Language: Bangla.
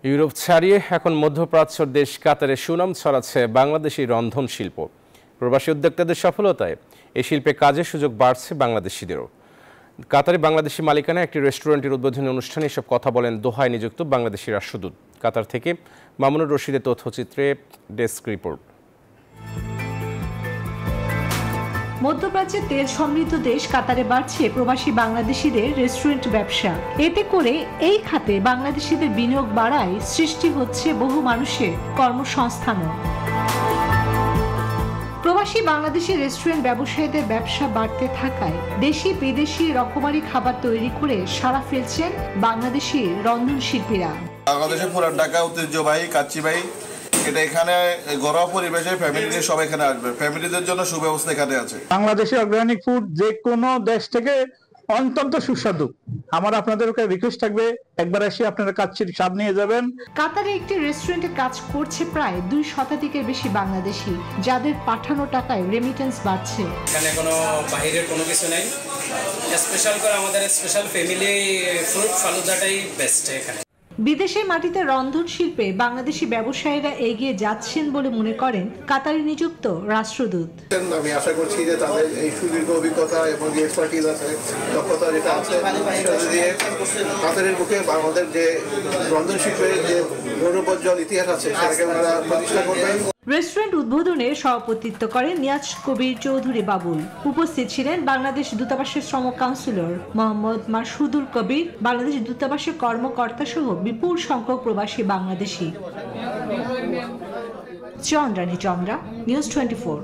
ইউরোপ ছাড়িয়ে এখন মধ্যপ্রাচ্যের দেশ কাতারে সুনাম ছড়াচ্ছে বাংলাদেশি রন্ধন শিল্প। প্রবাসী উদ্যোক্তাদের সফলতায় এই শিল্পে কাজের সুযোগ বাড়ছে বাংলাদেশিদেরও। কাতারে বাংলাদেশি মালিকানা একটি রেস্টুরেন্টের উদ্বোধনী অনুষ্ঠানে এসব কথা বলেন দোহায় নিযুক্ত বাংলাদেশি রাষ্ট্রদূত। কাতার থেকে মামুনুর রশিদের তথ্যচিত্রে ডেস্ক রিপোর্ট। মধ্যপ্রাচ্যের তেল সমৃদ্ধ দেশ কাতারে বাড়ছে প্রবাসী বাংলাদেশিদের রেস্টুরেন্ট ব্যবসা। এতে করে এই খাতে বাংলাদেশিদের বিনিয়োগ বাড়ায় সৃষ্টি হচ্ছে বহু মানুষের কর্মসংস্থানও। প্রবাসী বাংলাদেশি রেস্টুরেন্ট ব্যবসায়ীদের ব্যবসা বাড়তে থাকায় দেশি বিদেশি রকমারি খাবার তৈরি করে সাড়া ফেলছেন বাংলাদেশি রন্ধন শিল্পীরা। বাংলাদেশের পুরান ঢাকা ঐতিহ্যবাহী কাচ্চিবাই, এটা এখানে ঘরোয়া পরিবেশে ফ্যামিলি নিয়ে সবাই এখানে আসবে। ফ্যামিলিদের জন্য সুব্যবস্থা এখানে আছে। বাংলাদেশি অর্গানিক ফুড যে কোনো দেশ থেকে অত্যন্ত সুস্বাদু। আমার আপনাদের রিকোয়েস্ট থাকবে একবার এসে আপনারা কাচ্চির স্বাদ নিয়ে যাবেন। কাতারে একটি রেস্টুরেন্টে কাজ করছে প্রায় 2 শতাধিকের বেশি বাংলাদেশি, যাদের পাঠানো টাকায় রেমিটেন্স বাড়ছে। এখানে কোনো বাইরের কোনো কিছু নেই, স্পেশাল করে আমাদের স্পেশাল ফ্যামিলি ফ্রুট ফালুদাটাই বেস্ট এখানে। বিদেশের মাটিতে রন্ধন শিল্পে বাংলাদেশি ব্যবসায়ীরা এগিয়ে যাচ্ছেন বলে মনে করেন কাতারে নিযুক্ত রাষ্ট্রদূত। আমি আশা করছি যে তাদের এই সুদীর্ঘ অভিজ্ঞতা এবং যে এক্সপার্টিজ আছে, দক্ষতা যেটা আছে, সেটা দিয়ে কাতারের বুকে বাংলাদেশের যে রন্ধন শিল্পের যে গৌরবোজ্জ্বল ইতিহাস আছে সেটাকে ওনারা প্রতিষ্ঠা করবেন। রেস্টুরেন্ট উদ্বোধনে সভাপতিত্ব করেন নিয়াজ কবির চৌধুরী বাবুল। উপস্থিত ছিলেন বাংলাদেশ দূতাবাসের শ্রম কাউন্সিলর মোহাম্মদ মাসুদুল কবির, বাংলাদেশ দূতাবাসের কর্মকর্তা সহ বিপুল সংখ্যক প্রবাসী বাংলাদেশি। চন্দ্রানী চন্দ্রা, নিউজ 24।